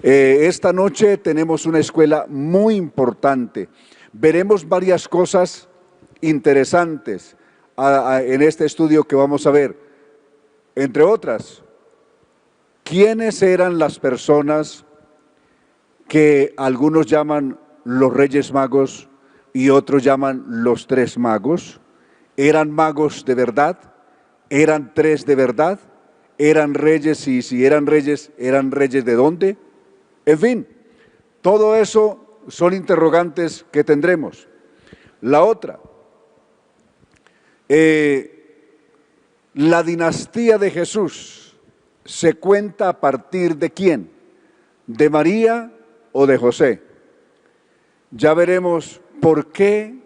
Esta noche tenemos una escuela muy importante. Veremos varias cosas interesantes en este estudio que vamos a ver. Entre otras, ¿quiénes eran las personas que algunos llaman los Reyes Magos y otros llaman los Tres Magos? ¿Eran magos de verdad? ¿Eran tres de verdad? ¿Eran reyes? Y si eran reyes de dónde? En fin, todo eso son interrogantes que tendremos. La otra, la dinastía de Jesús se cuenta a partir de quién, de María o de José. Ya veremos por qué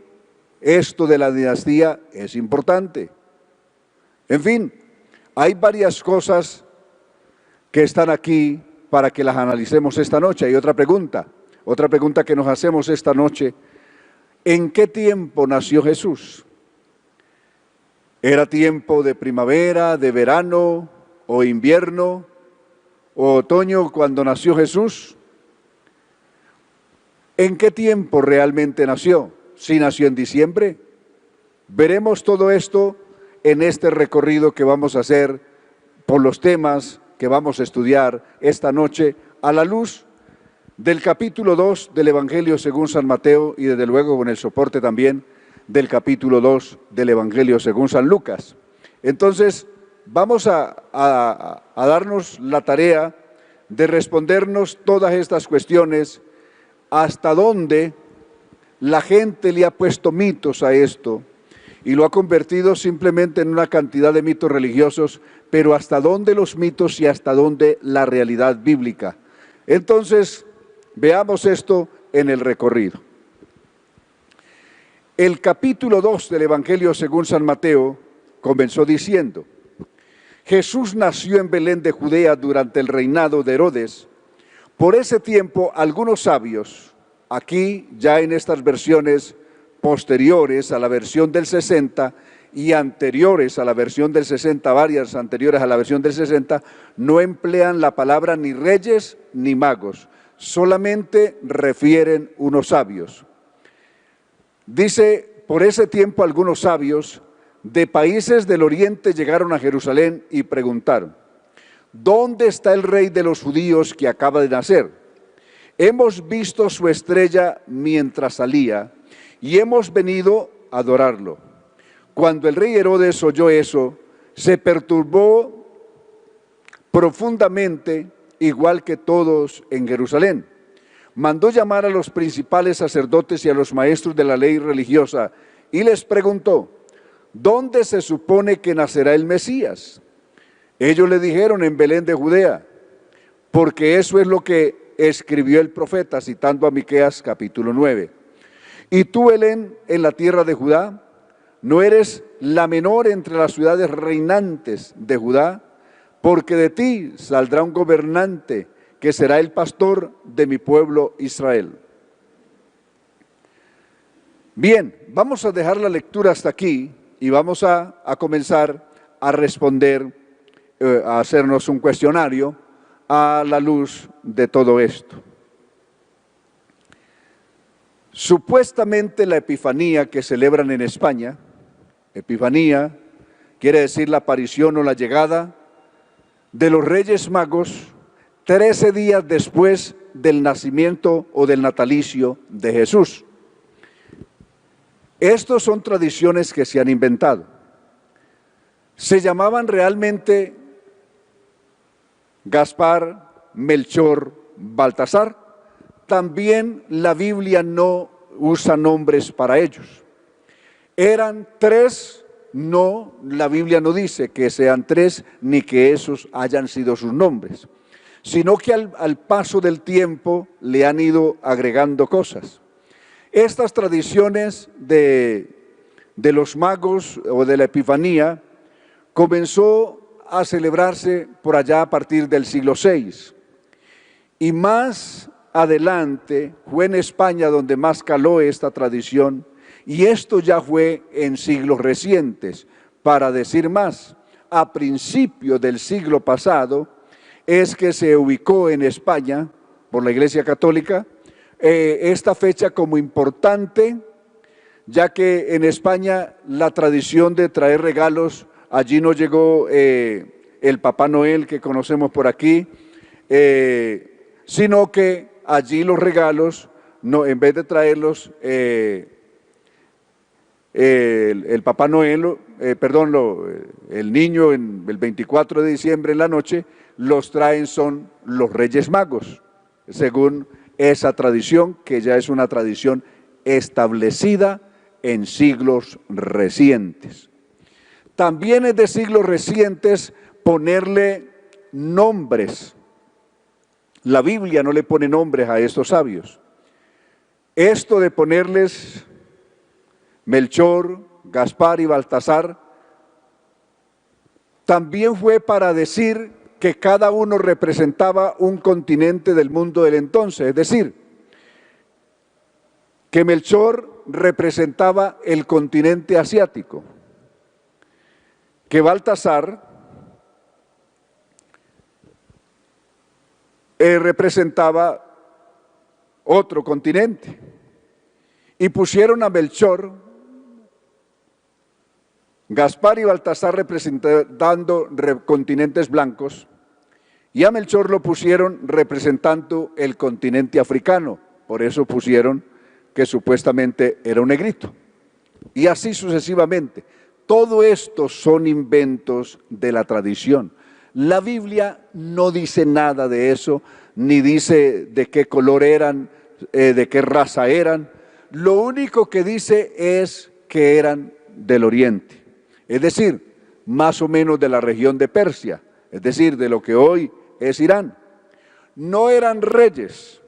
esto de la dinastía es importante. En fin, hay varias cosas que están aquí para que las analicemos esta noche. Hay otra pregunta que nos hacemos esta noche. ¿En qué tiempo nació Jesús? ¿Era tiempo de primavera, de verano, o invierno, o otoño cuando nació Jesús? ¿En qué tiempo realmente nació? ¿Si nació en diciembre? Veremos todo esto en este recorrido que vamos a hacer por los temas que vamos a estudiar esta noche a la luz del capítulo 2 del Evangelio según San Mateo y desde luego con el soporte también del capítulo 2 del Evangelio según San Lucas. Entonces, vamos a darnos la tarea de respondernos todas estas cuestiones, hasta dónde la gente le ha puesto mitos a esto y lo ha convertido simplemente en una cantidad de mitos religiosos, pero hasta dónde los mitos y hasta dónde la realidad bíblica. Entonces, veamos esto en el recorrido. El capítulo 2 del Evangelio según San Mateo comenzó diciendo: Jesús nació en Belén de Judea durante el reinado de Herodes. Por ese tiempo, algunos sabios, aquí ya en estas versiones posteriores a la versión del 60 y anteriores a la versión del 60, varias anteriores a la versión del 60, no emplean la palabra ni reyes ni magos, solamente refieren unos sabios. Dice, por ese tiempo algunos sabios de países del oriente llegaron a Jerusalén y preguntaron: ¿dónde está el rey de los judíos que acaba de nacer? Hemos visto su estrella mientras salía y hemos venido a adorarlo. Cuando el rey Herodes oyó eso, se perturbó profundamente, igual que todos en Jerusalén. Mandó llamar a los principales sacerdotes y a los maestros de la ley religiosa y les preguntó: ¿dónde se supone que nacerá el Mesías? Ellos le dijeron: en Belén de Judea, porque eso es lo que escribió el profeta, citando a Miqueas capítulo 9. Y tú, Belén, en la tierra de Judá, no eres la menor entre las ciudades reinantes de Judá, porque de ti saldrá un gobernante que será el pastor de mi pueblo Israel. Bien, vamos a dejar la lectura hasta aquí y vamos a comenzar a responder, a hacernos un cuestionario a la luz de todo esto. Supuestamente la Epifanía que celebran en España, Epifanía quiere decir la aparición o la llegada de los Reyes Magos 13 días después del nacimiento o del natalicio de Jesús. Estos son tradiciones que se han inventado. Se llamaban realmente Gaspar, Melchor, Baltasar. También la Biblia no usa nombres para ellos. Eran tres, no, la Biblia no dice que sean tres ni que esos hayan sido sus nombres, sino que al paso del tiempo le han ido agregando cosas. Estas tradiciones de los magos o de la Epifanía comenzó a celebrarse por allá a partir del siglo VI. Y más adelante fue en España donde más caló esta tradición, y esto ya fue en siglos recientes. Para decir más, a principios del siglo pasado es que se ubicó en España por la Iglesia Católica, esta fecha como importante, ya que en España la tradición de traer regalos, allí no llegó el Papá Noel que conocemos por aquí, sino que allí los regalos, no, en vez de traerlos, el Papá Noel, el niño el 24 de diciembre en la noche, los traen son los Reyes Magos, según esa tradición, que ya es una tradición establecida en siglos recientes. También es de siglos recientes ponerle nombres. La Biblia no le pone nombres a estos sabios. Esto de ponerles Melchor, Gaspar y Baltasar, también fue para decir que cada uno representaba un continente del mundo del entonces, es decir, que Melchor representaba el continente asiático, que Baltasar representaba otro continente, y pusieron a Melchor, Gaspar y Baltasar representando continentes blancos, y a Melchor lo pusieron representando el continente africano, por eso pusieron que supuestamente era un negrito, y así sucesivamente. Todo esto son inventos de la tradición. La Biblia no dice nada de eso, ni dice de qué color eran, de qué raza eran. Lo único que dice es que eran del Oriente, es decir, más o menos de la región de Persia, es decir, de lo que hoy es Irán. No eran reyes,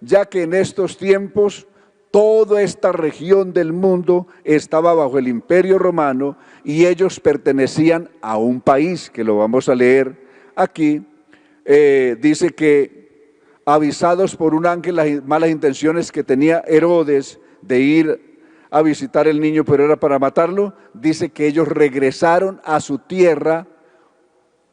ya que en estos tiempos toda esta región del mundo estaba bajo el Imperio Romano y ellos pertenecían a un país, que lo vamos a leer aquí. Dice que avisados por un ángel las malas intenciones que tenía Herodes de ir a visitar el niño, pero era para matarlo, dice que ellos regresaron a su tierra,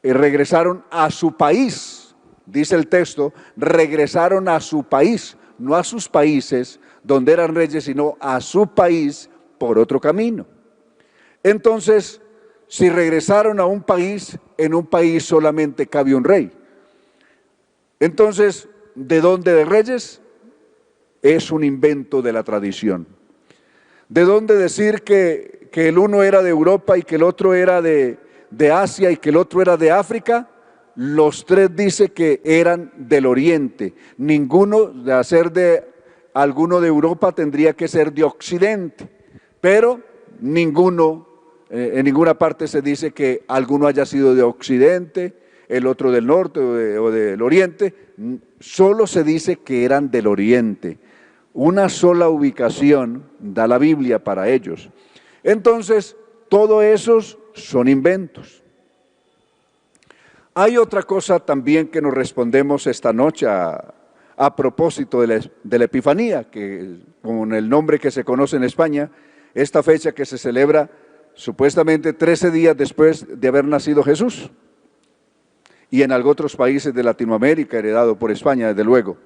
regresaron a su país, dice el texto, regresaron a su país, no a sus países donde eran reyes, sino a su país por otro camino. Entonces, si regresaron a un país, en un país solamente cabe un rey. Entonces, ¿de dónde de reyes? Es un invento de la tradición. ¿De dónde decir que el uno era de Europa y que el otro era de Asia y que el otro era de África? Los tres dice que eran del Oriente. Ninguno, de ser de alguno de Europa, tendría que ser de Occidente, pero ninguno, en ninguna parte se dice que alguno haya sido de Occidente, el otro del norte o del Oriente. Solo se dice que eran del Oriente. Una sola ubicación da la Biblia para ellos. Entonces, todos esos son inventos. Hay otra cosa también que nos respondemos esta noche a propósito de la Epifanía, que con el nombre que se conoce en España, esta fecha que se celebra supuestamente 13 días después de haber nacido Jesús, y en algunos otros países de Latinoamérica, heredado por España, desde luego,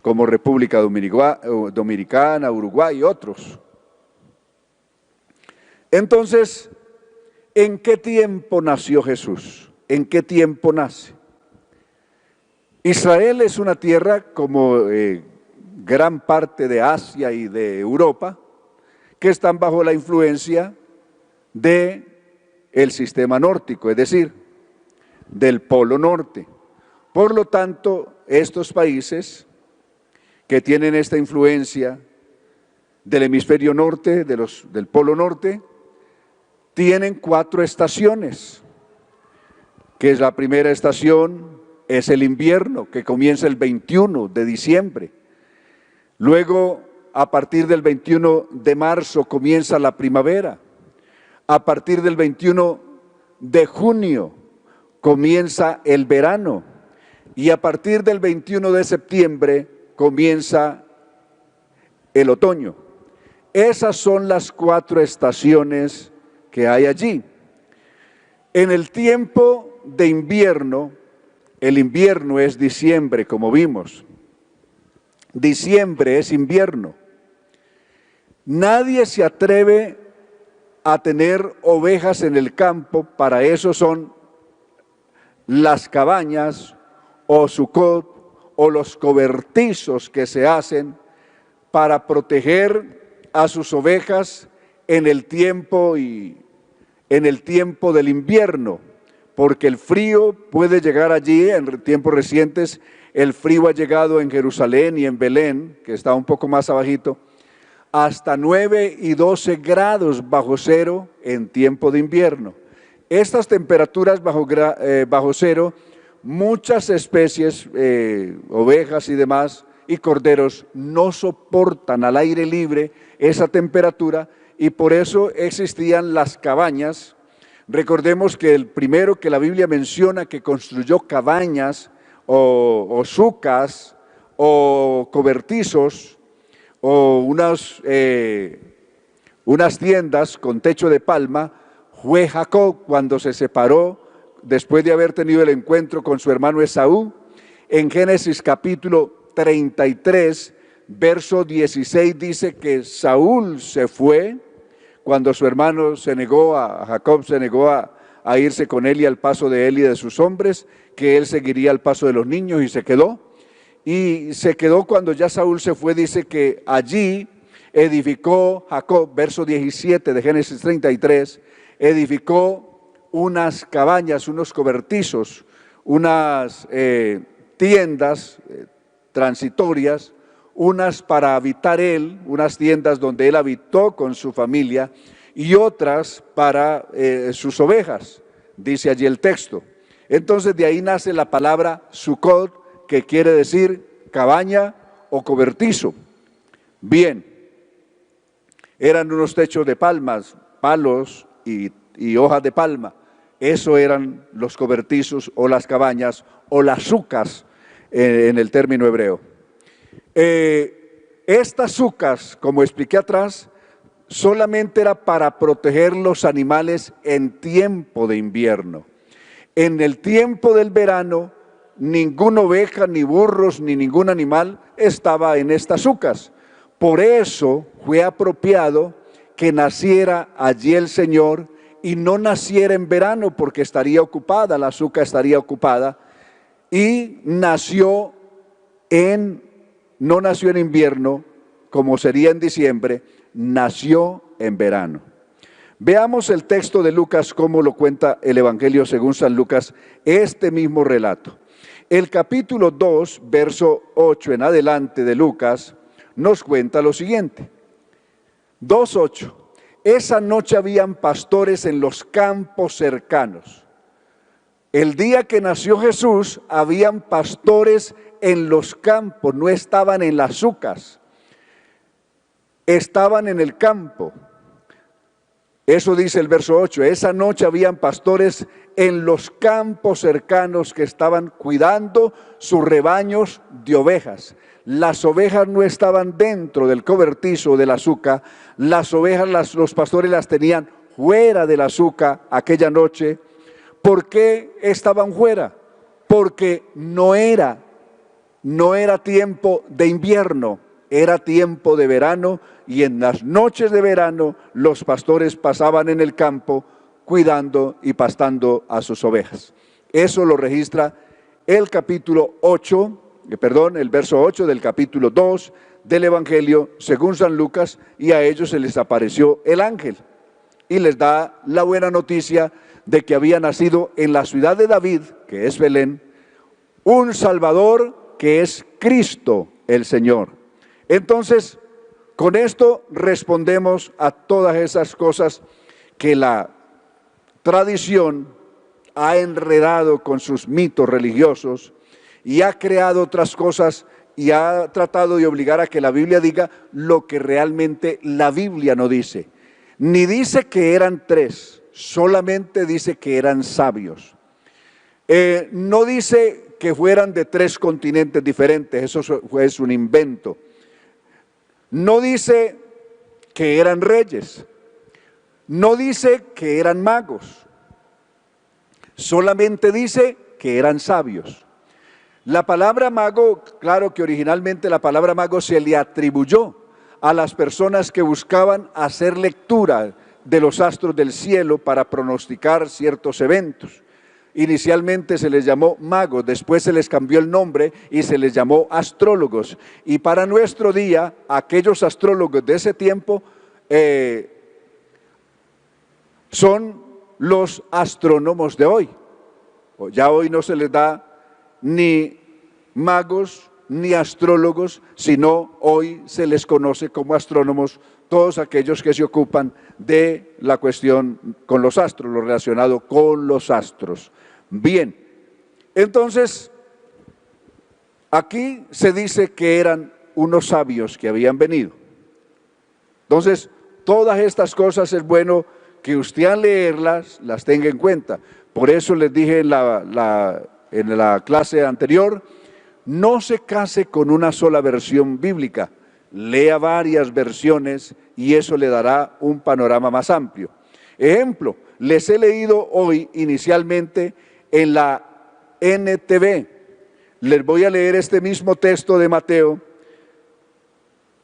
como República Dominicana, Uruguay y otros. Entonces, ¿en qué tiempo nació Jesús? ¿En qué tiempo nace? Israel es una tierra, como gran parte de Asia y de Europa, que están bajo la influencia del sistema nórdico, es decir, del Polo Norte. Por lo tanto, estos países que tienen esta influencia del hemisferio norte, del Polo Norte, tienen 4 estaciones, que es la primera estación, es el invierno, que comienza el 21 de diciembre. Luego, a partir del 21 de marzo, comienza la primavera. A partir del 21 de junio, comienza el verano. Y a partir del 21 de septiembre, comienza el otoño. Esas son las 4 estaciones que hay allí. En el tiempo de invierno, El invierno es diciembre, como vimos. Diciembre es invierno. Nadie se atreve a tener ovejas en el campo, para eso son las cabañas o sucot o los cobertizos que se hacen para proteger a sus ovejas en el tiempo del invierno, porque el frío puede llegar allí. En tiempos recientes el frío ha llegado en Jerusalén y en Belén, que está un poco más abajito, hasta 9 y 12 grados bajo cero en tiempo de invierno. Estas temperaturas bajo cero, muchas especies, ovejas y demás, y corderos, no soportan al aire libre esa temperatura, y por eso existían las cabañas. Recordemos que el primero que la Biblia menciona que construyó cabañas o sucas o cobertizos o unas tiendas con techo de palma fue Jacob, cuando se separó después de haber tenido el encuentro con su hermano Esaú. En Génesis capítulo 33, verso 16 dice que Saúl se fue cuando su hermano Jacob se negó a irse con él y al paso de él y de sus hombres, que él seguiría al paso de los niños, y se quedó. Y se quedó cuando ya Saúl se fue. Dice que allí edificó Jacob, verso 17 de Génesis 33, edificó unas cabañas, unos cobertizos, unas tiendas transitorias, unas para habitar él, unas tiendas donde él habitó con su familia, y otras para sus ovejas, dice allí el texto. Entonces de ahí nace la palabra Sucot, que quiere decir cabaña o cobertizo. Bien, eran unos techos de palmas, palos y hojas de palma. Eso eran los cobertizos o las cabañas o las sucas en el término hebreo. Estas sucas, como expliqué atrás, solamente era para proteger los animales en tiempo de invierno. En el tiempo del verano, ninguna oveja, ni burros, ni ningún animal estaba en estas sucas. Por eso fue apropiado que naciera allí el Señor y no naciera en verano, porque estaría ocupada, la suca estaría ocupada, y no nació en invierno, como sería en diciembre, nació en verano. Veamos el texto de Lucas, cómo lo cuenta el Evangelio según San Lucas, este mismo relato. El capítulo 2, verso 8 en adelante de Lucas, nos cuenta lo siguiente. 2:8. Esa noche habían pastores en los campos cercanos. El día que nació Jesús, habían pastores en los campos, no estaban en las sucas, estaban en el campo. Eso dice el verso 8, esa noche habían pastores en los campos cercanos que estaban cuidando sus rebaños de ovejas. Las ovejas no estaban dentro del cobertizo de la suca, las ovejas los pastores las tenían fuera de la suca aquella noche. ¿Por qué estaban fuera? Porque no era tiempo de invierno, era tiempo de verano, y en las noches de verano los pastores pasaban en el campo cuidando y pastando a sus ovejas. Eso lo registra el verso 8 del capítulo 2 del Evangelio según San Lucas, y a ellos se les apareció el ángel y les da la buena noticia de que había nacido en la ciudad de David, que es Belén, un Salvador que es Cristo el Señor. Entonces, con esto respondemos a todas esas cosas que la tradición ha enredado con sus mitos religiosos y ha creado otras cosas y ha tratado de obligar a que la Biblia diga lo que realmente la Biblia no dice. Ni dice que eran tres, solamente dice que eran sabios. No dice que fueran de 3 continentes diferentes, eso es un invento. No dice que eran reyes, no dice que eran magos, solamente dice que eran sabios. La palabra mago, claro que originalmente la palabra mago se le atribuyó a las personas que buscaban hacer lectura de los astros del cielo para pronosticar ciertos eventos. Inicialmente se les llamó magos, después se les cambió el nombre y se les llamó astrólogos. Y para nuestro día, aquellos astrólogos de ese tiempo son los astrónomos de hoy. Ya hoy no se les da ni magos ni astrólogos, sino hoy se les conoce como astrónomos todos aquellos que se ocupan de la cuestión con los astros, lo relacionado con los astros. Bien, entonces, aquí se dice que eran unos sabios que habían venido. Entonces, todas estas cosas es bueno que usted al leerlas las tenga en cuenta. Por eso les dije en la clase anterior, no se case con una sola versión bíblica, lea varias versiones y eso le dará un panorama más amplio. Ejemplo, les he leído hoy inicialmente en la NTV, les voy a leer este mismo texto de Mateo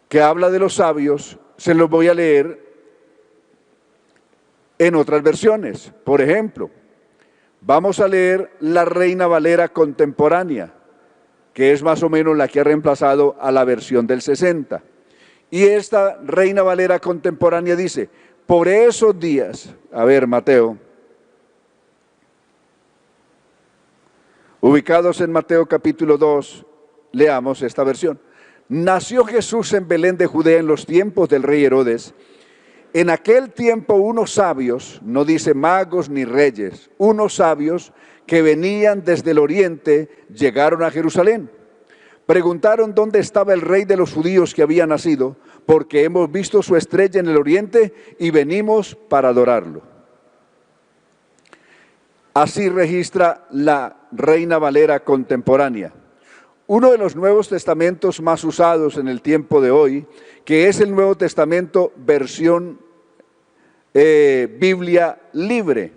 que habla de los sabios, se los voy a leer en otras versiones. Por ejemplo, vamos a leer la Reina Valera contemporánea, que es más o menos la que ha reemplazado a la versión del 60. Y esta Reina Valera contemporánea dice, por esos días, a ver Mateo, ubicados en Mateo capítulo 2, leamos esta versión. Nació Jesús en Belén de Judea en los tiempos del rey Herodes. En aquel tiempo unos sabios, no dice magos ni reyes, unos sabios que venían desde el oriente, llegaron a Jerusalén. Preguntaron dónde estaba el rey de los judíos que había nacido, porque hemos visto su estrella en el oriente y venimos para adorarlo. Así registra la Reina Valera contemporánea. Uno de los Nuevos Testamentos más usados en el tiempo de hoy, que es el Nuevo Testamento versión Biblia libre.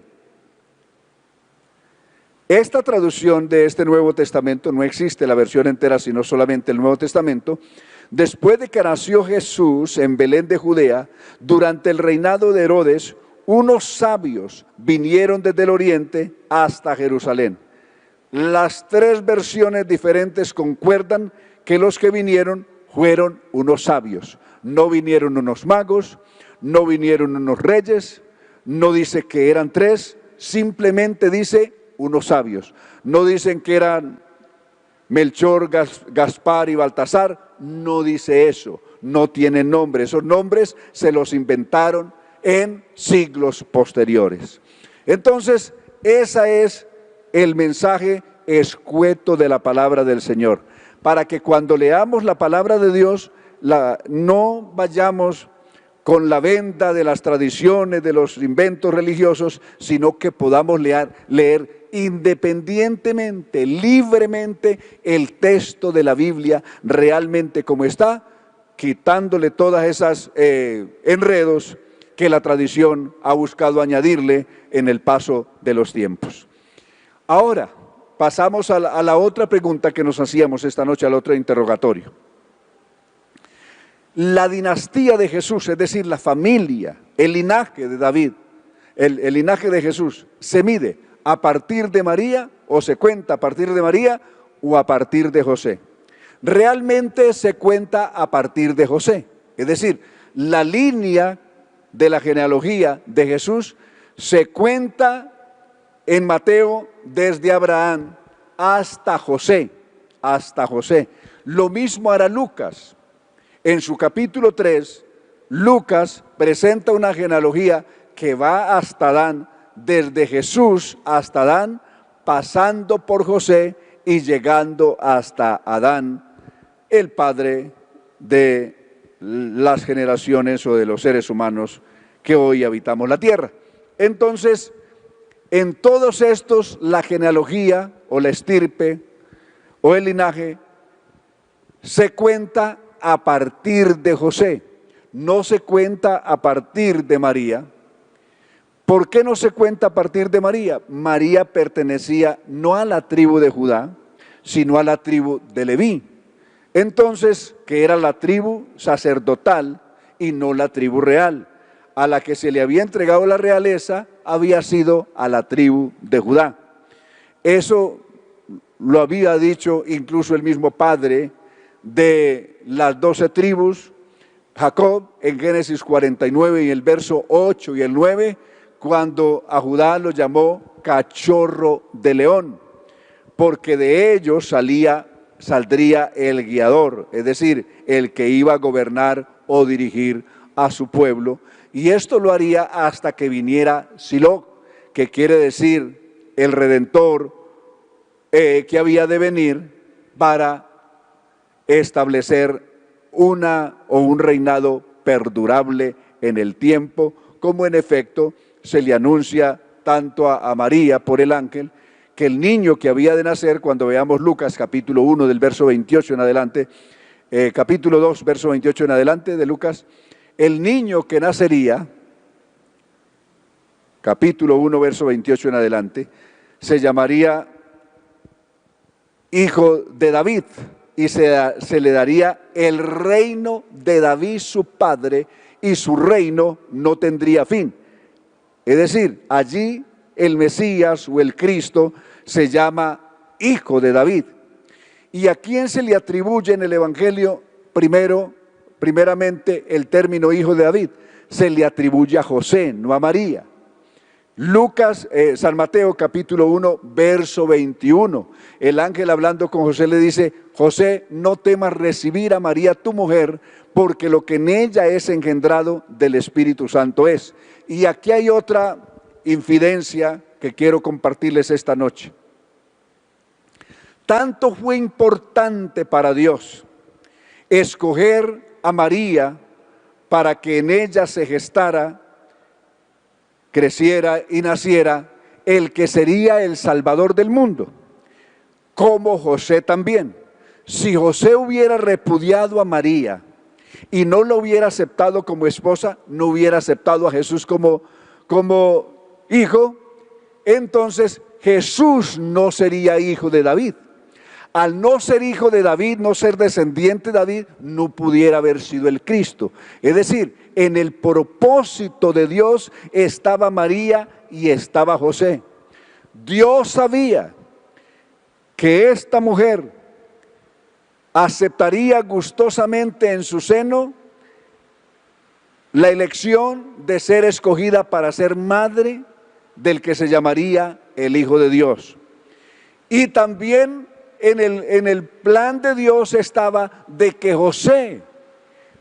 Esta traducción de este Nuevo Testamento no existe la versión entera, sino solamente el Nuevo Testamento. Después de que nació Jesús en Belén de Judea, durante el reinado de Herodes, unos sabios vinieron desde el oriente hasta Jerusalén. Las tres versiones diferentes concuerdan que los que vinieron fueron unos sabios. No vinieron unos magos, no vinieron unos reyes, no dice que eran tres, simplemente dice unos sabios. No dicen que eran Melchor, Gaspar y Baltasar, no dice eso, no tienen nombre. Esos nombres se los inventaron en siglos posteriores. Entonces, ese es el mensaje escueto de la palabra del Señor, para que cuando leamos la palabra de Dios, no vayamos con la venda de las tradiciones, de los inventos religiosos, sino que podamos leer independientemente, libremente, el texto de la Biblia realmente como está, quitándole todas esas enredos que la tradición ha buscado añadirle en el paso de los tiempos. Ahora, pasamos a la otra pregunta que nos hacíamos esta noche, al otro interrogatorio. La dinastía de Jesús, es decir, la familia, el linaje de David, el linaje de Jesús, ¿se mide a partir de María o se cuenta a partir de María o a partir de José? Realmente se cuenta a partir de José, es decir, la línea de la genealogía de Jesús se cuenta en Mateo desde Abraham hasta José, Lo mismo hará Lucas. En su capítulo 3, Lucas presenta una genealogía que va hasta Adán, desde Jesús hasta Adán, pasando por José y llegando hasta Adán, el padre de las generaciones o de los seres humanos que hoy habitamos la tierra. Entonces, en todos estos, la genealogía o la estirpe o el linaje se cuenta a partir de José, no se cuenta a partir de María. ¿Por qué no se cuenta a partir de María? María pertenecía no a la tribu de Judá, sino a la tribu de Leví. Entonces, que era la tribu sacerdotal y no la tribu real. A la que se le había entregado la realeza había sido a la tribu de Judá. Eso lo había dicho incluso el mismo padre de las 12 tribus, Jacob, en Génesis 49 y el verso 8 y el 9, cuando a Judá lo llamó cachorro de león, porque de ellos saldría el guiador, es decir, el que iba a gobernar o dirigir a su pueblo, y esto lo haría hasta que viniera Silo, que quiere decir el Redentor que había de venir para establecer un reinado perdurable en el tiempo, como en efecto se le anuncia tanto a María por el ángel, que el niño que había de nacer, cuando veamos Lucas capítulo 1 del verso 28 en adelante, capítulo 2 verso 28 en adelante de Lucas, el niño que nacería, capítulo 1 verso 28 en adelante, se llamaría hijo de David, y se le daría el reino de David su padre, y su reino no tendría fin. Es decir, allí el Mesías o el Cristo se llama hijo de David. ¿Y a quién se le atribuye en el Evangelio primeramente el término hijo de David? Se le atribuye a José, no a María. San Mateo capítulo 1 verso 21, el ángel hablando con José le dice: José, no temas recibir a María tu mujer, porque lo que en ella es engendrado del Espíritu Santo es. Y aquí hay otra infidencia que quiero compartirles esta noche. Tanto fue importante para Dios escoger a María para que en ella se gestara, creciera y naciera el que sería el Salvador del mundo, como José también. Si José hubiera repudiado a María y no lo hubiera aceptado como esposa, no hubiera aceptado a Jesús como hijo, entonces Jesús no sería hijo de David. Al no ser hijo de David, no ser descendiente de David, no pudiera haber sido el Cristo. Es decir, en el propósito de Dios estaba María y estaba José. Dios sabía que esta mujer aceptaría gustosamente en su seno la elección de ser escogida para ser madre del que se llamaría el Hijo de Dios. Y también en el plan de Dios estaba de que José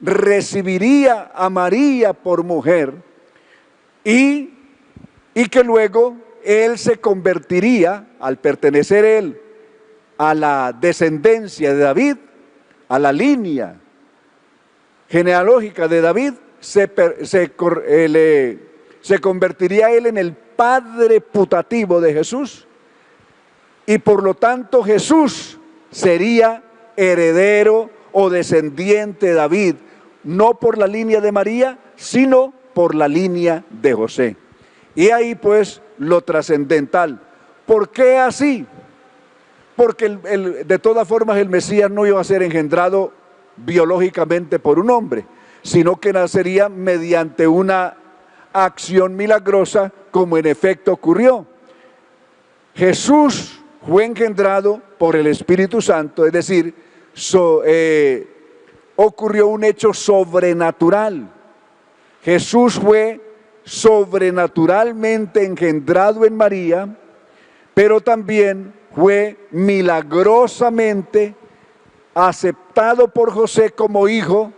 recibiría a María por mujer y que luego él se convertiría, al pertenecer él a la descendencia de David, a la línea genealógica de David, se convertiría él en el padre putativo de Jesús, y por lo tanto Jesús sería heredero o descendiente de David, no por la línea de María, sino por la línea de José. Y ahí pues lo trascendental. ¿Por qué así? Porque de todas formas el Mesías no iba a ser engendrado biológicamente por un hombre, sino que nacería mediante una acción milagrosa, como en efecto ocurrió. Jesús fue engendrado por el Espíritu Santo, es decir, ocurrió un hecho sobrenatural. Jesús fue sobrenaturalmente engendrado en María, pero también fue milagrosamente aceptado por José como hijo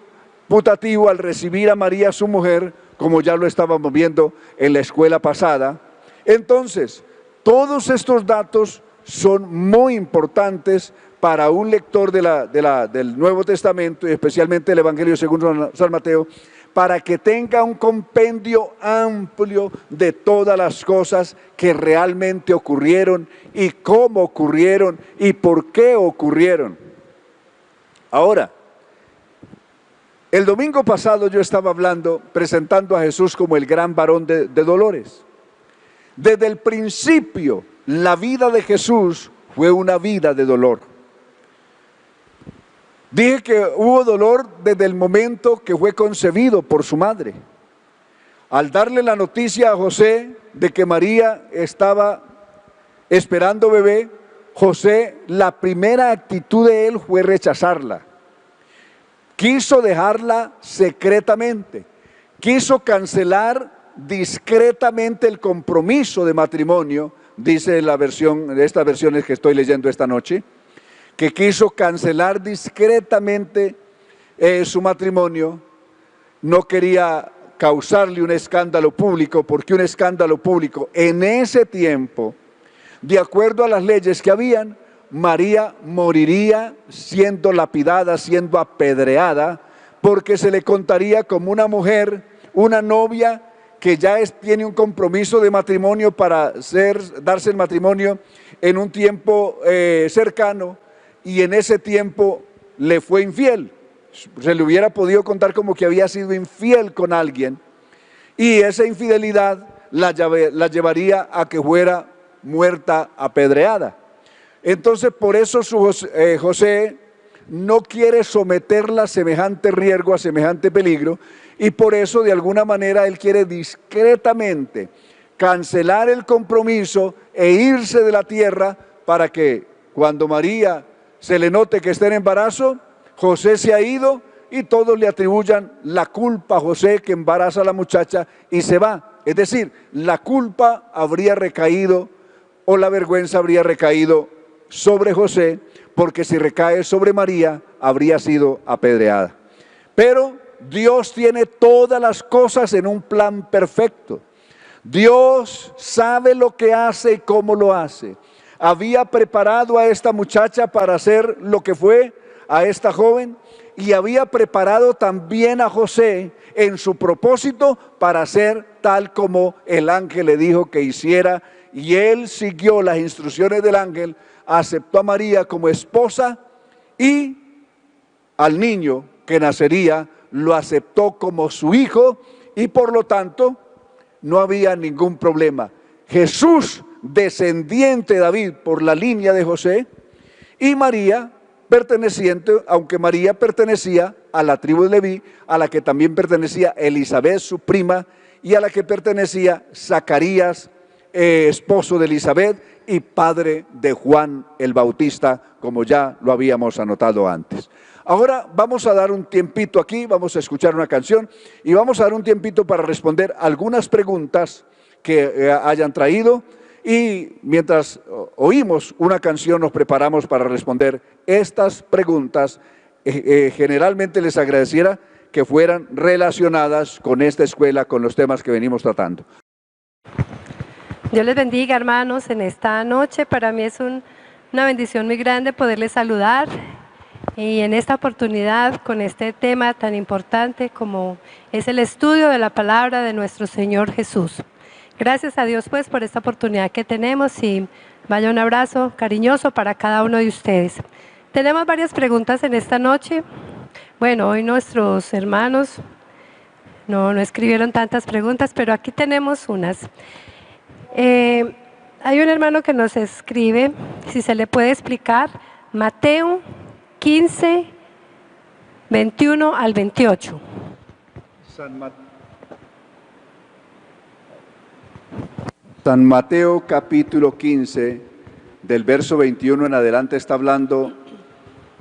putativo al recibir a María su mujer, como ya lo estábamos viendo en la escuela pasada. Entonces, todos estos datos son muy importantes para un lector del Nuevo Testamento, y especialmente el Evangelio según San Mateo, para que tenga un compendio amplio de todas las cosas que realmente ocurrieron y cómo ocurrieron y por qué ocurrieron. Ahora, el domingo pasado yo estaba presentando a Jesús como el gran varón de dolores. Desde el principio, la vida de Jesús fue una vida de dolor. Dije que hubo dolor desde el momento que fue concebido por su madre. Al darle la noticia a José de que María estaba esperando bebé, José, la primera actitud de él fue rechazarla. Quiso dejarla secretamente, quiso cancelar discretamente el compromiso de matrimonio, dice la versión, de estas versiones que estoy leyendo esta noche, que quiso cancelar discretamente su matrimonio. No quería causarle un escándalo público, porque un escándalo público en ese tiempo, de acuerdo a las leyes que habían, María moriría siendo lapidada, siendo apedreada, porque se le contaría como una mujer, una novia que ya tiene un compromiso de matrimonio para darse el matrimonio en un tiempo cercano, y en ese tiempo le fue infiel. Se le hubiera podido contar como que había sido infiel con alguien, y esa infidelidad la llevaría a que fuera muerta apedreada. Entonces, por eso José no quiere someterla a semejante riesgo, a semejante peligro, y por eso de alguna manera él quiere discretamente cancelar el compromiso e irse de la tierra, para que cuando María se le note que está en embarazo, José se ha ido y todos le atribuyan la culpa a José, que embaraza a la muchacha y se va. Es decir, la culpa habría recaído, o la vergüenza habría recaído sobre José, porque si recae sobre María, habría sido apedreada. Pero Dios tiene todas las cosas en un plan perfecto. Dios sabe lo que hace y cómo lo hace. Había preparado a esta muchacha para hacer lo que fue, a esta joven, y había preparado también a José en su propósito para hacer tal como el ángel le dijo que hiciera, y él siguió las instrucciones del ángel, aceptó a María como esposa, y al niño que nacería lo aceptó como su hijo, y por lo tanto no había ningún problema. Jesús, descendiente de David por la línea de José, y María, perteneciente, aunque María pertenecía a la tribu de Leví, a la que también pertenecía Elizabeth, su prima, y a la que pertenecía Zacarías, esposo de Elizabeth y padre de Juan el Bautista, como ya lo habíamos anotado antes. Ahora vamos a dar un tiempito aquí, vamos a escuchar una canción y vamos a dar un tiempito para responder algunas preguntas que hayan traído, y mientras oímos una canción nos preparamos para responder estas preguntas. Generalmente les agradeciera que fueran relacionadas con esta escuela, con los temas que venimos tratando. Dios les bendiga, hermanos, en esta noche. Para mí es una bendición muy grande poderles saludar, y en esta oportunidad con este tema tan importante como es el estudio de la palabra de nuestro Señor Jesús. Gracias a Dios pues por esta oportunidad que tenemos, y vaya un abrazo cariñoso para cada uno de ustedes. Tenemos varias preguntas en esta noche. Bueno, hoy nuestros hermanos no escribieron tantas preguntas, pero aquí tenemos unas. Hay un hermano que nos escribe, si se le puede explicar, Mateo 15, 21 al 28. San Mateo capítulo 15, del verso 21 en adelante, está hablando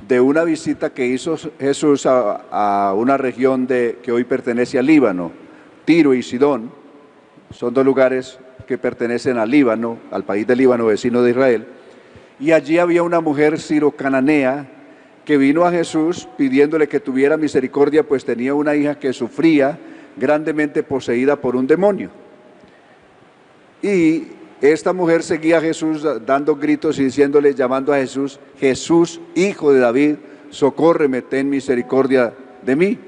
de una visita que hizo Jesús a una región que hoy pertenece al Líbano. Tiro y Sidón son dos lugares que pertenecen al Líbano, al país del Líbano, vecino de Israel. Y allí había una mujer siro-cananea que vino a Jesús pidiéndole que tuviera misericordia, pues tenía una hija que sufría grandemente, poseída por un demonio. Y esta mujer seguía a Jesús dando gritos y diciéndole, llamando a Jesús, Jesús, hijo de David, socórreme, ten misericordia de mí.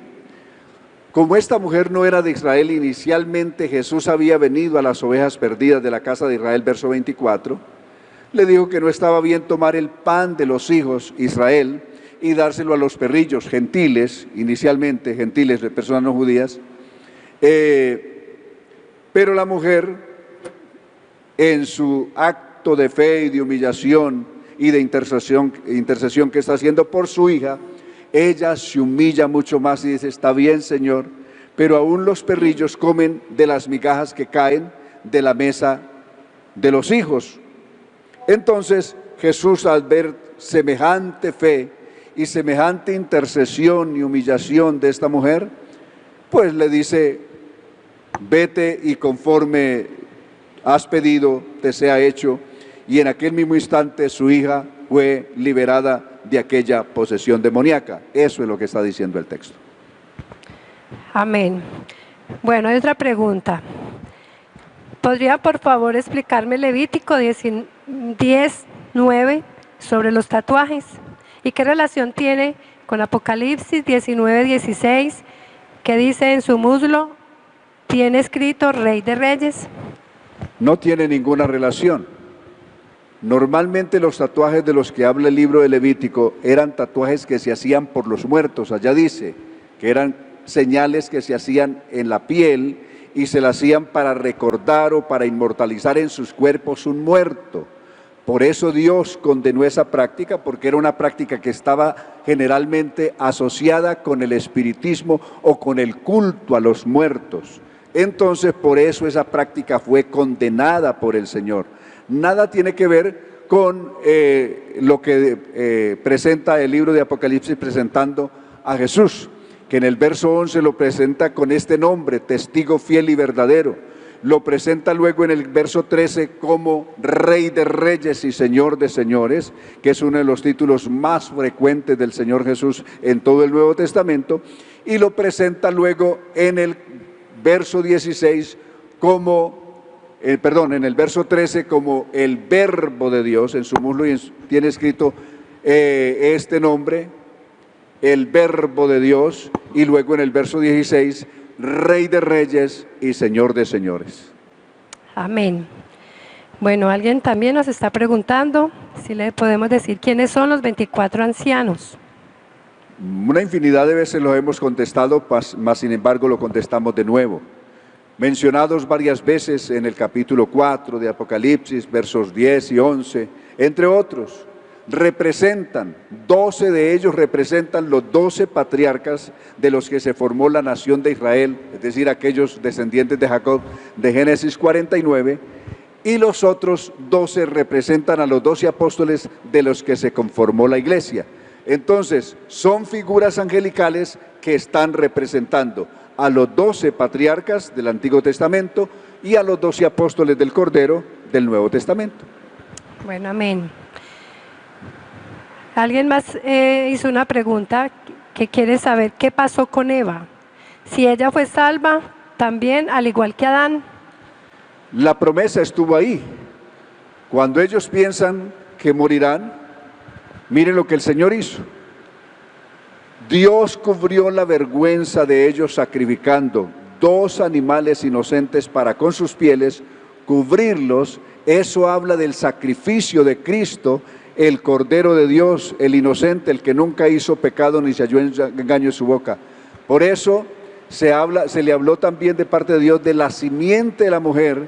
Como esta mujer no era de Israel, inicialmente Jesús había venido a las ovejas perdidas de la casa de Israel, verso 24, le dijo que no estaba bien tomar el pan de los hijos Israel y dárselo a los perrillos, gentiles, inicialmente gentiles, de personas no judías. Pero la mujer, en su acto de fe y de humillación y de intercesión que está haciendo por su hija, ella se humilla mucho más y dice, está bien, Señor, pero aún los perrillos comen de las migajas que caen de la mesa de los hijos. Entonces Jesús, al ver semejante fe y semejante intercesión y humillación de esta mujer, pues le dice, vete y conforme has pedido te sea hecho. Y en aquel mismo instante su hija fue liberada de aquella posesión demoníaca. Eso es lo que está diciendo el texto. Amén. Bueno, hay otra pregunta. ¿Podría por favor explicarme Levítico 10:9 sobre los tatuajes? ¿Y qué relación tiene con Apocalipsis 19:16, que dice en su muslo, tiene escrito Rey de Reyes? No tiene ninguna relación. Normalmente los tatuajes de los que habla el libro de Levítico eran tatuajes que se hacían por los muertos. Allá dice que eran señales que se hacían en la piel y se las hacían para recordar o para inmortalizar en sus cuerpos un muerto. Por eso Dios condenó esa práctica, porque era una práctica que estaba generalmente asociada con el espiritismo o con el culto a los muertos. Entonces, por eso esa práctica fue condenada por el Señor. Nada tiene que ver con lo que presenta el libro de Apocalipsis presentando a Jesús, que en el verso 11 lo presenta con este nombre, testigo fiel y verdadero. Lo presenta luego en el verso 13 como Rey de Reyes y Señor de Señores, que es uno de los títulos más frecuentes del Señor Jesús en todo el Nuevo Testamento, y lo presenta luego en el verso 16 como en el verso 13 como el Verbo de Dios. En su muslo tiene escrito este nombre, el Verbo de Dios, y luego en el verso 16, Rey de Reyes y Señor de Señores. Amén. Bueno, alguien también nos está preguntando si le podemos decir quiénes son los 24 ancianos. Una infinidad de veces lo hemos contestado, mas sin embargo lo contestamos de nuevo. Mencionados varias veces en el capítulo 4 de Apocalipsis, versos 10 y 11, entre otros, representan, 12 de ellos representan los 12 patriarcas de los que se formó la nación de Israel, es decir, aquellos descendientes de Jacob de Génesis 49, y los otros 12 representan a los 12 apóstoles de los que se conformó la iglesia. Entonces, son figuras angelicales que están representando a los 12 patriarcas del Antiguo Testamento y a los 12 apóstoles del Cordero del Nuevo Testamento. Bueno, amén. Alguien más hizo una pregunta que quiere saber qué pasó con Eva. Si ella fue salva también, al igual que Adán. La promesa estuvo ahí. Cuando ellos piensan que morirán, miren lo que el Señor hizo. Dios cubrió la vergüenza de ellos sacrificando 2 animales inocentes para con sus pieles cubrirlos. Eso habla del sacrificio de Cristo, el Cordero de Dios, el inocente, el que nunca hizo pecado ni se halló engaño en su boca. Por eso se le habló también de parte de Dios de la simiente de la mujer,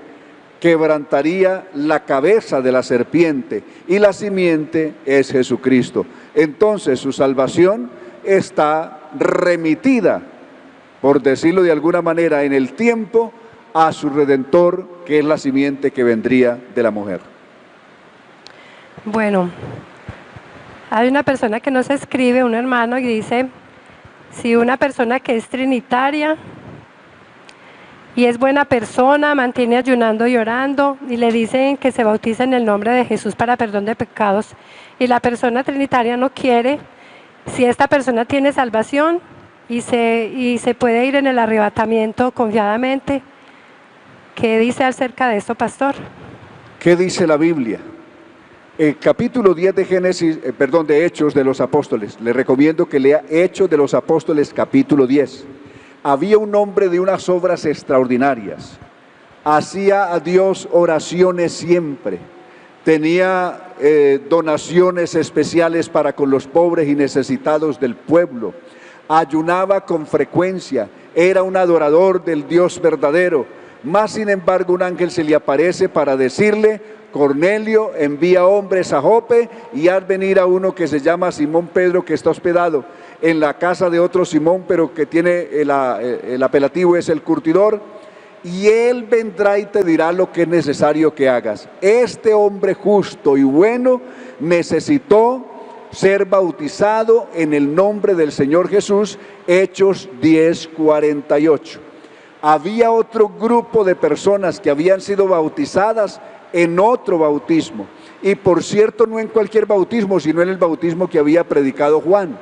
quebrantaría la cabeza de la serpiente, y la simiente es Jesucristo. Entonces su salvación está remitida, por decirlo de alguna manera, en el tiempo a su Redentor, que es la simiente que vendría de la mujer. Bueno, hay una persona que nos escribe, un hermano, y dice, si una persona que es trinitaria y es buena persona, mantiene ayunando y orando, y le dicen que se bautiza en el nombre de Jesús para perdón de pecados, y la persona trinitaria no quiere, si esta persona tiene salvación y se puede ir en el arrebatamiento confiadamente, ¿qué dice acerca de esto, pastor? ¿Qué dice la Biblia? El capítulo 10 de Hechos de los Apóstoles, le recomiendo que lea Hechos de los Apóstoles capítulo 10. Había un hombre de unas obras extraordinarias, hacía a Dios oraciones siempre, tenía donaciones especiales para con los pobres y necesitados del pueblo, ayunaba con frecuencia, era un adorador del Dios verdadero. Mas sin embargo un ángel se le aparece para decirle, Cornelio envía hombres a Jope y haz venir a uno que se llama Simón Pedro, que está hospedado en la casa de otro Simón, pero que tiene el apelativo es el curtidor, y él vendrá y te dirá lo que es necesario que hagas. Este hombre justo y bueno necesitó ser bautizado en el nombre del Señor Jesús. Hechos 10:48. Había otro grupo de personas que habían sido bautizadas en otro bautismo, y por cierto no en cualquier bautismo, sino en el bautismo que había predicado Juan,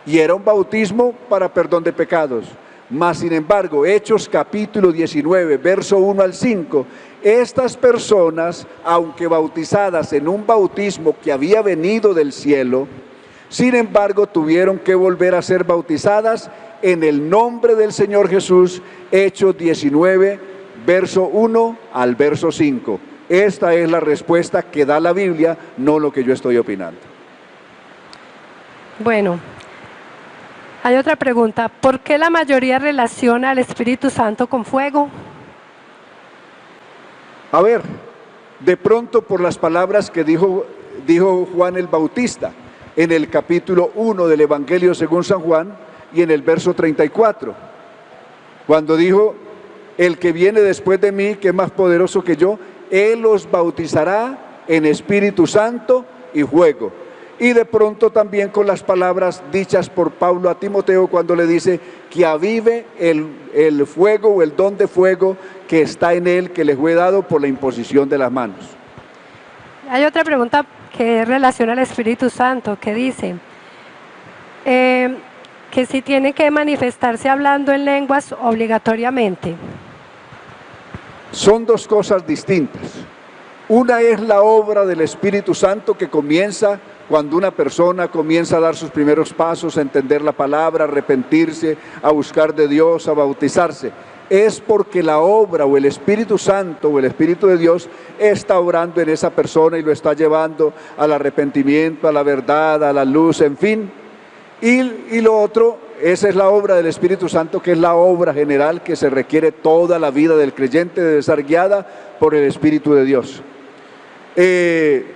y era un bautismo para perdón de pecados. Mas sin embargo, Hechos capítulo 19, verso 1 al 5, estas personas, aunque bautizadas en un bautismo que había venido del cielo, sin embargo tuvieron que volver a ser bautizadas en el nombre del Señor Jesús. Hechos 19, verso 1 al verso 5. Esta es la respuesta que da la Biblia, no lo que yo estoy opinando. Bueno, hay otra pregunta. ¿Por qué la mayoría relaciona al Espíritu Santo con fuego? A ver, de pronto por las palabras que dijo Juan el Bautista en el capítulo 1 del Evangelio según San Juan y en el verso 34, cuando dijo: el que viene después de mí, que es más poderoso que yo, él los bautizará en Espíritu Santo y fuego. Y de pronto también con las palabras dichas por Pablo a Timoteo cuando le dice que avive el fuego o el don de fuego que está en él, que le fue dado por la imposición de las manos. Hay otra pregunta que relaciona al Espíritu Santo, que dice que si tiene que manifestarse hablando en lenguas obligatoriamente. Son dos cosas distintas. Una es la obra del Espíritu Santo que comienza cuando una persona comienza a dar sus primeros pasos, a entender la palabra, a arrepentirse, a buscar de Dios, a bautizarse. Es porque la obra o el Espíritu Santo o el Espíritu de Dios está obrando en esa persona y lo está llevando al arrepentimiento, a la verdad, a la luz, en fin. Y lo otro, esa es la obra del Espíritu Santo, que es la obra general que se requiere toda la vida del creyente, debe ser guiada por el Espíritu de Dios.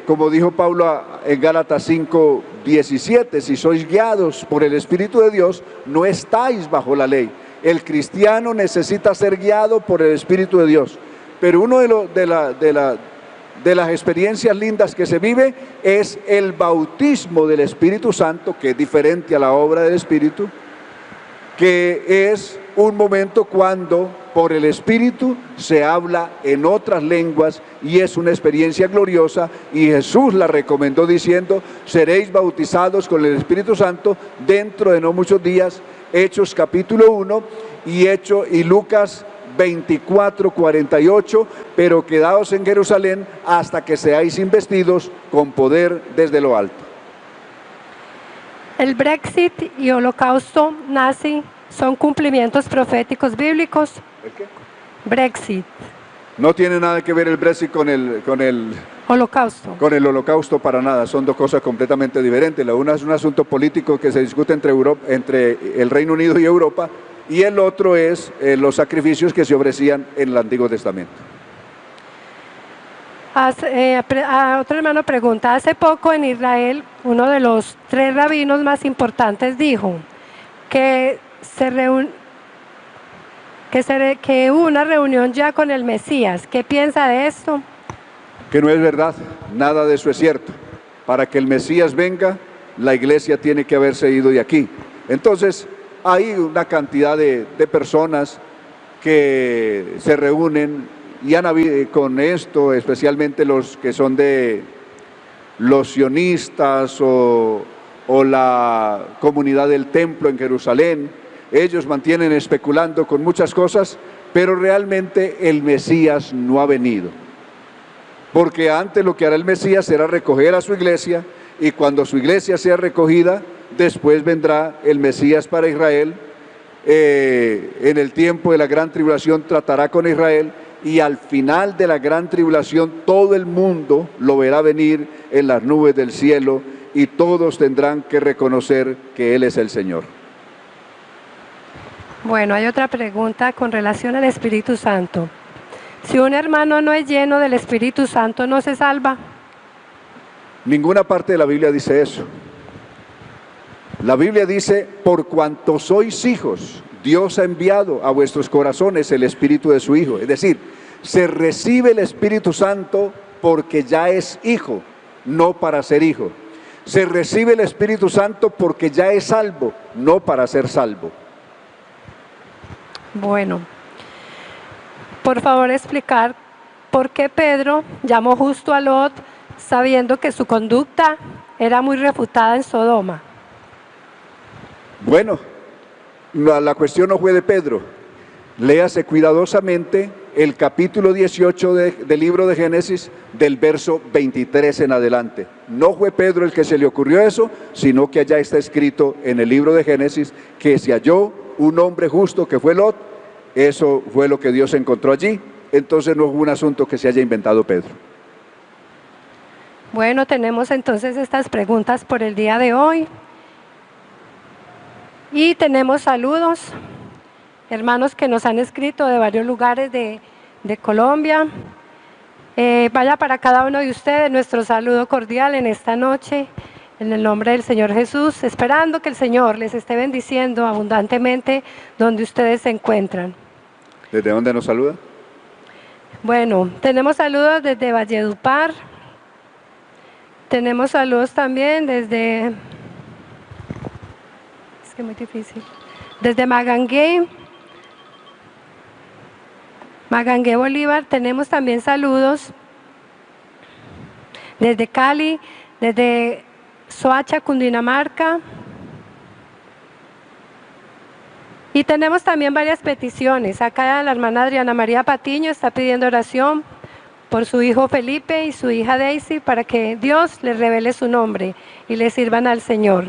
Como dijo Pablo en Gálatas 5:17, si sois guiados por el Espíritu de Dios, no estáis bajo la ley. El cristiano necesita ser guiado por el Espíritu de Dios. Pero uno de las experiencias lindas que se vive es el bautismo del Espíritu Santo, que es diferente a la obra del Espíritu, que es un momento cuando por el Espíritu se habla en otras lenguas y es una experiencia gloriosa, y Jesús la recomendó diciendo: seréis bautizados con el Espíritu Santo dentro de no muchos días. Hechos capítulo 1 y Lucas 24:48, pero quedaos en Jerusalén hasta que seáis investidos con poder desde lo alto. El Brexit y holocausto nazi son cumplimientos proféticos bíblicos. ¿El qué? Brexit. No tiene nada que ver el Brexit con el Holocausto. Con el holocausto, para nada. Son dos cosas completamente diferentes. La una es un asunto político que se discute entre el Reino Unido y Europa, y el otro es los sacrificios que se ofrecían en el Antiguo Testamento. Otro hermano pregunta: hace poco en Israel uno de los 3 rabinos más importantes dijo que hubo una reunión ya con el Mesías. ¿Qué piensa de esto? Que no es verdad, nada de eso es cierto. Para que el Mesías venga, la iglesia tiene que haberse ido de aquí. Entonces, hay una cantidad de personas que se reúnen y han habido con esto, especialmente los que son de los sionistas o la comunidad del templo en Jerusalén. Ellos mantienen especulando con muchas cosas, pero realmente el Mesías no ha venido. Porque antes lo que hará el Mesías será recoger a su iglesia, y cuando su iglesia sea recogida, después vendrá el Mesías para Israel. En el tiempo de la gran tribulación tratará con Israel, y al final de la gran tribulación todo el mundo lo verá venir en las nubes del cielo, y todos tendrán que reconocer que Él es el Señor. Bueno, hay otra pregunta con relación al Espíritu Santo. Si un hermano no es lleno del Espíritu Santo, ¿no se salva? Ninguna parte de la Biblia dice eso. La Biblia dice, por cuanto sois hijos, Dios ha enviado a vuestros corazones el Espíritu de su Hijo. Es decir, se recibe el Espíritu Santo porque ya es hijo, no para ser hijo. Se recibe el Espíritu Santo porque ya es salvo, no para ser salvo. Bueno, por favor explicar por qué Pedro llamó justo a Lot sabiendo que su conducta era muy refutada en Sodoma. Bueno, la cuestión no fue de Pedro. Léase cuidadosamente el capítulo 18 del libro de Génesis, del verso 23 en adelante. No fue Pedro el que se le ocurrió eso, sino que allá está escrito en el libro de Génesis que se halló un hombre justo que fue Lot. Eso fue lo que Dios encontró allí. Entonces no fue un asunto que se haya inventado Pedro. Bueno, tenemos entonces estas preguntas por el día de hoy. Y tenemos saludos, hermanos que nos han escrito de varios lugares de Colombia. Vaya para cada uno de ustedes nuestro saludo cordial en esta noche, en el nombre del Señor Jesús, esperando que el Señor les esté bendiciendo abundantemente donde ustedes se encuentran. ¿Desde dónde nos saluda? Bueno, tenemos saludos desde Valledupar, tenemos saludos también desde... Es que es muy difícil. Desde Magangué, Bolívar, tenemos también saludos desde Cali, desde Soacha, Cundinamarca. Y tenemos también varias peticiones. Acá la hermana Adriana María Patiño está pidiendo oración por su hijo Felipe y su hija Daisy para que Dios les revele su nombre y les sirvan al Señor.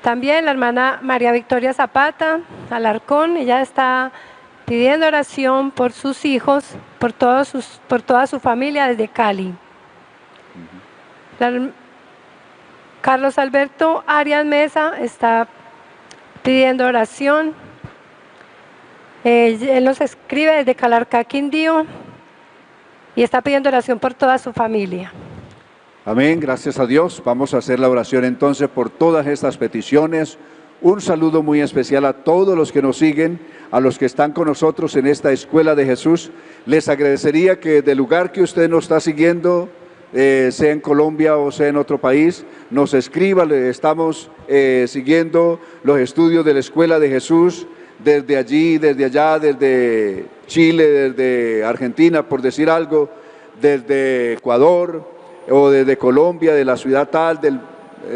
También la hermana María Victoria Zapata Alarcón, ella está pidiendo oración por sus hijos, por toda su familia desde Cali. Carlos Alberto Arias Mesa está pidiendo oración. Él nos escribe desde Calarcá, Quindío, y está pidiendo oración por toda su familia. Amén, gracias a Dios. Vamos a hacer la oración entonces por todas estas peticiones. Un saludo muy especial a todos los que nos siguen, a los que están con nosotros en esta Escuela de Jesús. Les agradecería que del lugar que usted nos está siguiendo, sea en Colombia o sea en otro país, nos escriba. Estamos siguiendo los estudios de la Escuela de Jesús desde allí, desde allá, desde Chile, desde Argentina, por decir algo, desde Ecuador o desde Colombia, de la ciudad tal, del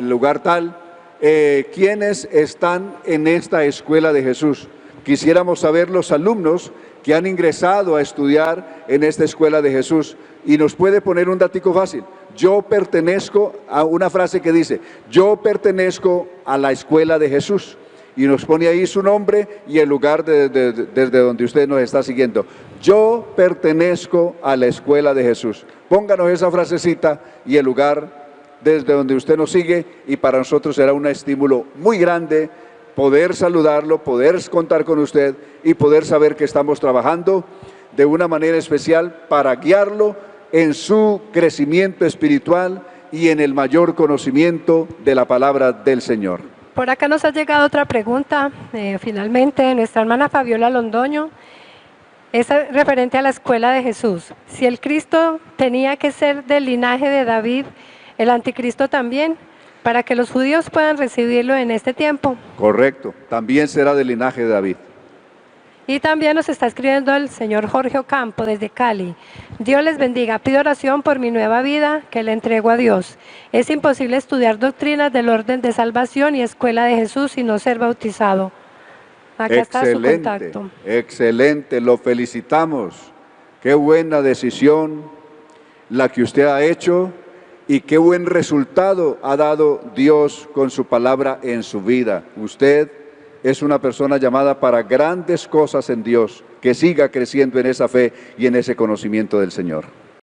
lugar tal. ¿Quiénes están en esta Escuela de Jesús? Quisiéramos saber los alumnos que han ingresado a estudiar en esta Escuela de Jesús. Y nos puede poner un datico fácil. Yo pertenezco a una frase que dice, yo pertenezco a la Escuela de Jesús. Y nos pone ahí su nombre y el lugar desde donde usted nos está siguiendo. Yo pertenezco a la Escuela de Jesús. Pónganos esa frasecita y el lugar desde donde usted nos sigue, y para nosotros será un estímulo muy grande poder saludarlo, poder contar con usted y poder saber que estamos trabajando de una manera especial para guiarlo en su crecimiento espiritual y en el mayor conocimiento de la palabra del Señor. Por acá nos ha llegado otra pregunta, finalmente, nuestra hermana Fabiola Londoño. Es referente a la Escuela de Jesús. Si el Cristo tenía que ser del linaje de David, el anticristo también, para que los judíos puedan recibirlo en este tiempo. Correcto, también será del linaje de David. Y también nos está escribiendo el señor Jorge Ocampo desde Cali. Dios les bendiga, pido oración por mi nueva vida que le entrego a Dios. Es imposible estudiar doctrinas del orden de salvación y Escuela de Jesús y no ser bautizado. Acá está su contacto. Excelente, lo felicitamos. Qué buena decisión la que usted ha hecho y qué buen resultado ha dado Dios con su palabra en su vida. Usted es una persona llamada para grandes cosas en Dios, que siga creciendo en esa fe y en ese conocimiento del Señor.